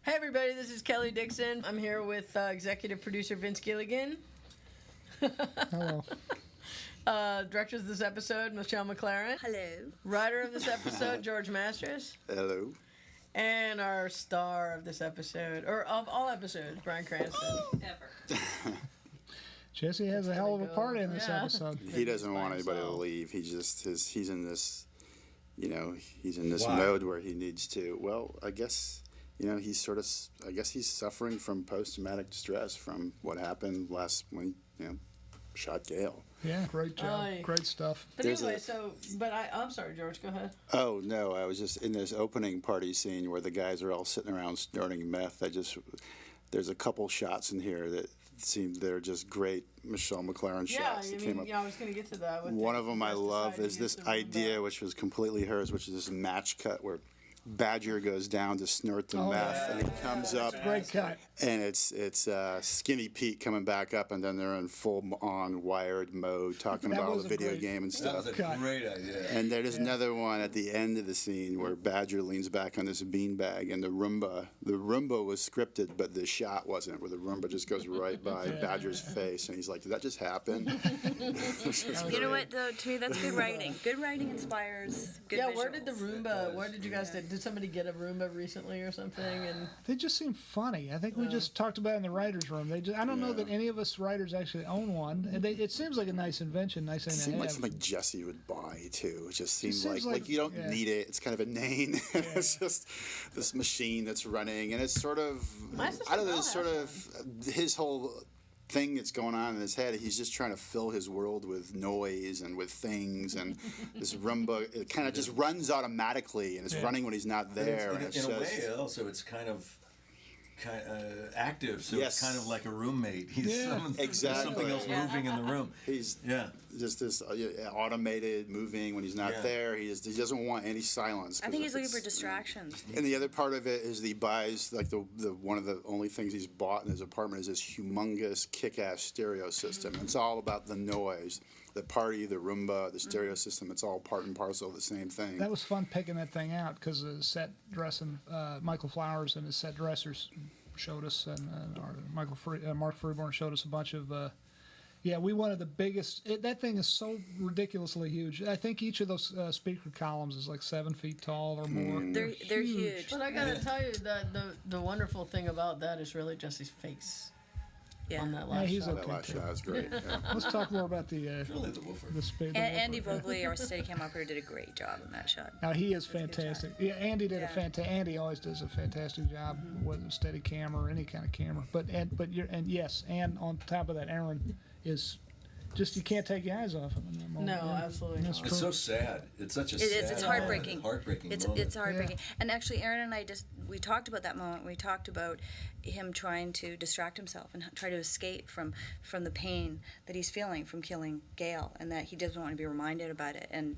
Hey everybody, this is Kelly Dixon. I'm here with executive producer Vince Gilligan. Hello. Directors of this episode, Michelle McLaren. Hello. Writer of this episode, George Masters. Hello. And our star of this episode, or of all episodes, Bryan Cranston. Ever. Jesse has a hell of a part in this Yeah. episode. He doesn't want anybody to himself. leave. He's in this, he's in this Why? mode where he needs to. Well, I guess, he's he's suffering from post-traumatic stress from what happened when he, shot Gail. Yeah, great job. Aye. Great stuff. But There's anyway, a- I'm sorry, George, go ahead. Oh, no, I was just in this opening party scene where the guys are all sitting around snorting meth. There's a couple shots in here that they're just great Michelle McLaren shots that came up. I was going to get to that. With One of them I just love deciding is to this get the idea, Roomba. which was completely hers, which is this match cut where Badger goes down to snort the Oh, meth, yeah. and he comes up, Great cut. and it's Skinny Pete coming back up, and then they're in full-on wired mode, talking That about was the a video great- game and That was stuff. a Cut. great idea. And there's another one at the end of the scene where Badger leans back on this beanbag, and the Roomba was scripted, but the shot wasn't, where the Roomba just goes right by Badger's face, and he's like, "Did that just happen?" You know what, though? To me, that's good writing. Good writing inspires good Yeah, visuals. where did the Roomba, where did you guys, did somebody get a Roomba recently or something? And They just seem funny. I think we just talked about it in the writers' room. I don't know Yeah. that any of us writers actually own one. And it seems like a nice invention, nice It thing to seemed like have. something Jesse would buy too. It just seemed seems like like- you don't yeah. need it. It's kind of inane. It's just this machine that's running, and it's sort of My sister I don't know. Belle It's sort has of his whole thing that's going on in his head. He's just trying to fill his world with noise and with things, and this Roomba it kind of just runs automatically, and it's Yeah. running when he's not there. and In, it's in a just, way, also, it's kind of active, so Yes. it's kind of like a roommate. Yeah. There's Exactly. something else moving in the room. He's Yeah. just this automated moving when he's not Yeah. there. He doesn't want any silence. I 'cause think if he's looking for it's, distractions. And the other part of it is that he buys like the one of the only things he's bought in his apartment is this humongous kick-ass stereo system. It's all about the noise, the party, the Roomba, the stereo system. It's all part and parcel of the same thing. That was fun picking that thing out because the set dressing, Michael Flowers and his set dressers showed us, and Mark Freeborn showed us a bunch of. We wanted the biggest. That thing is so ridiculously huge. I think each of those speaker columns is like 7 feet tall or more. They're huge. but I gotta tell you that the wonderful thing about that is really Jesse's face Yeah. on that Yeah, last he's shot. that okay last too. shot is great. Yeah. Let's talk more about the Really, the woofer. the speed. Andy Vogely, our Steadicam operator, did a great job in that shot. Now he is That's a good fantastic. shot. Yeah, Andy did a Yeah. fantastic. Andy always does a fantastic job with a steady camera or any kind of camera. But yes, and on top of that, Aaron is just you can't take your eyes off him in that moment. No, Yeah. absolutely That's not. true. It's so sad. It's such a It sad, is. It's heartbreaking. heartbreaking It's moment. heartbreaking. And actually, Aaron and I we talked about that moment. We talked about him trying to distract himself and try to escape from the pain that he's feeling from killing Gail, and that he doesn't want to be reminded about it. And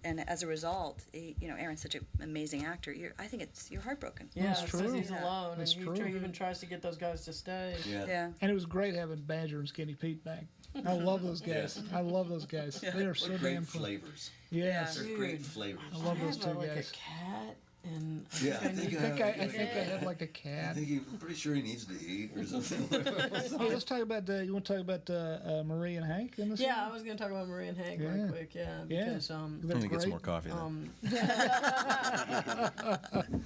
as a result, Aaron's such an amazing actor. I think you're heartbroken. Yeah, That's it true. says he's alone, That's and true. he even tries to get those guys to stay. Yeah. Yeah. And it was great having Badger and Skinny Pete back. I love those guys. Yeah. I love those guys. They are so What great damn fun. flavors. Yes. Yeah. They're great Dude. flavors. I love those I have two like guys. a cat, and Yeah, I I think I had like a cat. I'm pretty sure he needs to eat or something. Hey, let's talk about. You want to talk about Marie and Hank in this? Yeah, I one? was going to talk about Marie and Hank Yeah. real quick. Yeah, Yeah. because That's I think it's great. more coffee then.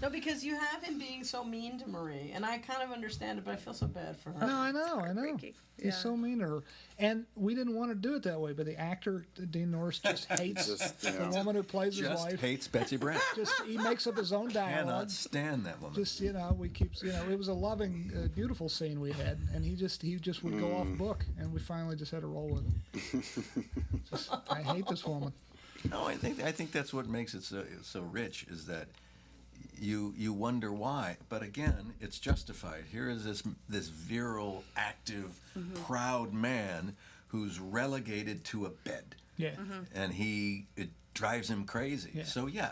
no, because you have him being so mean to Marie, and I kind of understand it, but I feel so bad for her. No, I know. heartbreaking. He's Yeah. so mean to her, and we didn't want to do it that way. But the actor Dean Norris just hates Just, the woman who plays his Just wife. Hates Betsy Brant. Just he makes up his own dialogue. Cannot stand that woman. Just we keep it was a loving, beautiful scene we had, and he just would go off book, and we finally just had to roll with him. I hate this woman. No, I think that's what makes it so rich is that you wonder why, but again, it's justified. Here is this virile, active, proud man who's relegated to a bed, Yeah. and it drives him crazy. Yeah. So yeah,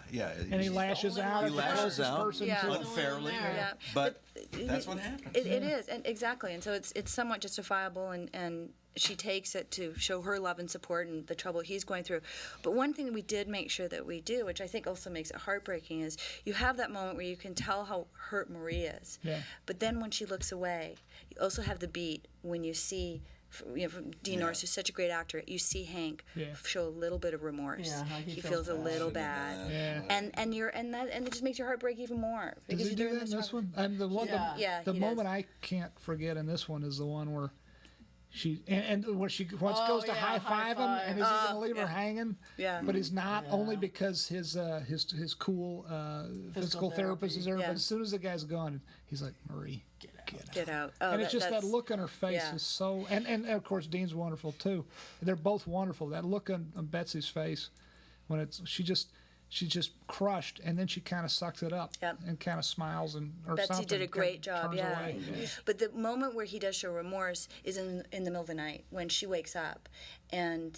And he lashes out He at the lashes closest out. person Yeah. to him. unfairly, Yeah. but that's what happens. It is, and exactly, and so it's somewhat justifiable, and she takes it to show her love and support and the trouble he's going through. But one thing that we did make sure that we do, which I think also makes it heartbreaking, is you have that moment where you can tell how hurt Marie is. Yeah. But then when she looks away, you also have the beat when you see, from Dean Norris, who's such a great actor, you see Hank show a little bit of remorse. Yeah, how he he feels feels a bad. little bad. Yeah. And it just makes your heart break even more. Does because he you're do doing that in this hard- one? And the one, Yeah. Yeah, the he moment does. I can't forget in this one is the one where she and where she once Oh, goes to yeah, high five him, high and is he going to leave her hanging? Yeah. But he's not, Yeah. only because his cool physical therapist is there. Yeah. But as soon as the guy's gone, he's like, Marie, Get out. Oh, and it's just that that's- look on her face yeah. is so, and of course Dean's wonderful too. They're both wonderful. That look on Betsy's face when she's just crushed, and then she kind of sucks it up Yep. and kind of smiles and or Betsy something. did a great kinda job, turns yeah. away. But the moment where he does show remorse is in the middle of the night when she wakes up, and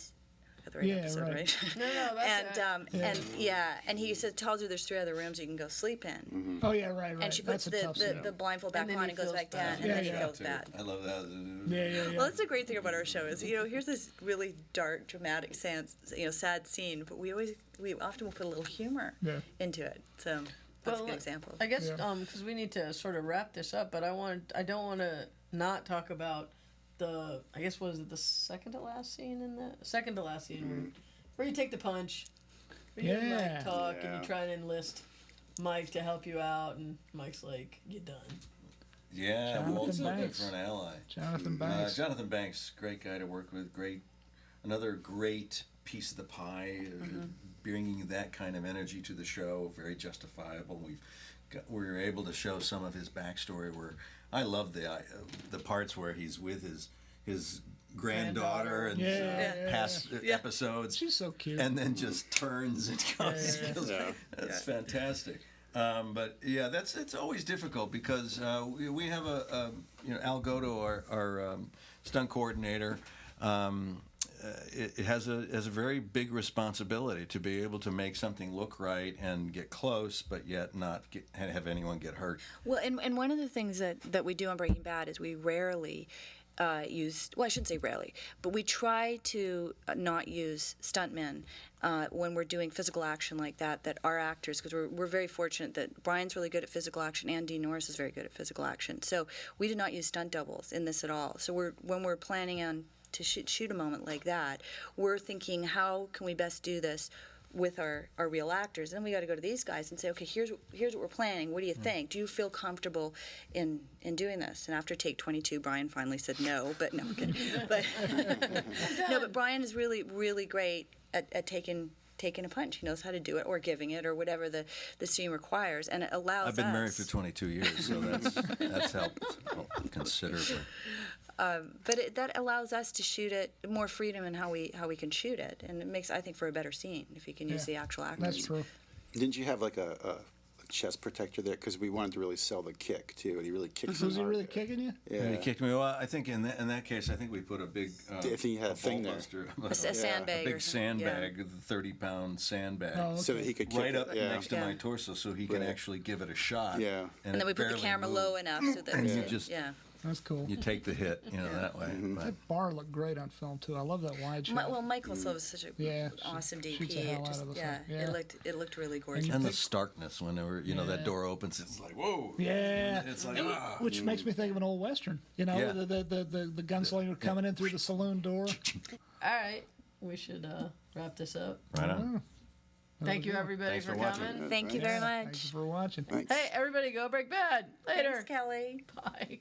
I got the right Yeah, episode, right. right? No, that's and he says, tells her there's 3 other rooms you can go sleep in, Oh yeah, right. and she puts That's a tough scene. the blindfold back And then on he and goes feels back bad. down, and Yeah, then he yeah. feels bad. I love that. Yeah. Well, that's the great thing about our show is, here's this really dark, dramatic, sad scene, but we often will put a little humor Yeah. into it. So that's a Well, good example. I guess Yeah. because we need to sort of wrap this up, but I don't want to not talk about I guess was it the second to last scene where you take the punch, where you and Yeah. Mike talk and Yeah. you try and enlist Mike to help you out, and Mike's like, "You done?" Yeah, Jonathan Walt's looking Banks. for an ally. Jonathan Banks. Jonathan Banks, great guy to work with. Another great piece of the pie, bringing that kind of energy to the show. Very justifiable. We were able to show some of his backstory. Where I love the parts where he's with his granddaughter and Yeah. past episodes. She's so cute. And then just turns and goes. Yeah. That's fantastic. But yeah, it's always difficult because we have Al Godo, our stunt coordinator. It has a very big responsibility to be able to make something look right and get close, but yet not have anyone get hurt. Well, and one of the things that we do on Breaking Bad is we rarely use, well, I shouldn't say rarely, but we try to not use stuntmen when we're doing physical action like that are actors, because we're very fortunate that Brian's really good at physical action and Dean Norris is very good at physical action. So we did not use stunt doubles in this at all. So when we're planning on to shoot a moment like that, we're thinking, how can we best do this with our real actors? And then we got to go to these guys and say, okay, here's what we're planning. What do you think? Do you feel comfortable in doing this? And after take 22, Brian finally said no, but no, I'm kidding. But no, but Brian is really, really great at taking a punch. He knows how to do it, or giving it, or whatever the scene requires, and it allows I've been married us- for 22 years, so that's helped considerably. But that allows us to shoot it more freedom in how we can shoot it, and it makes, I think, for a better scene if you can use the Yeah. actual actors. That's true. Didn't you have like a chest protector there? Because we wanted to really sell the kick too, and he really kicks. Was he hard really there. kicking you? Yeah. He kicked me. Well, I think in that case, I think we put a big. I think he had a thing there. buster, A sandbag. a or big something, yeah. sandbag, the 30-pound sandbag, Oh, okay. So that he could kick right it, up yeah. next to Yeah. my torso, so he can Right. actually give it a shot. Yeah. And then it we put the barely camera moved. low enough so that And we you could- just- yeah. That's cool. You take the hit, that way. But That bar looked great on film too. I love that wide shot. Well, Michael Silva is such a Yeah, awesome she DP. shoots the hell It out just, of the yeah, thing. Yeah. it looked really gorgeous. and the starkness whenever Yeah. that door opens, it's like whoa. Yeah, It's like which makes me think of an old western. Yeah. The gunslinger coming in through the saloon door. All right, we should wrap this up. right on. Thank you, everybody, Thanks for for watching. coming. Thank you very Thanks much. for watching. Thanks. Hey, everybody, go Break Bad later. Thanks, Kelly. Bye.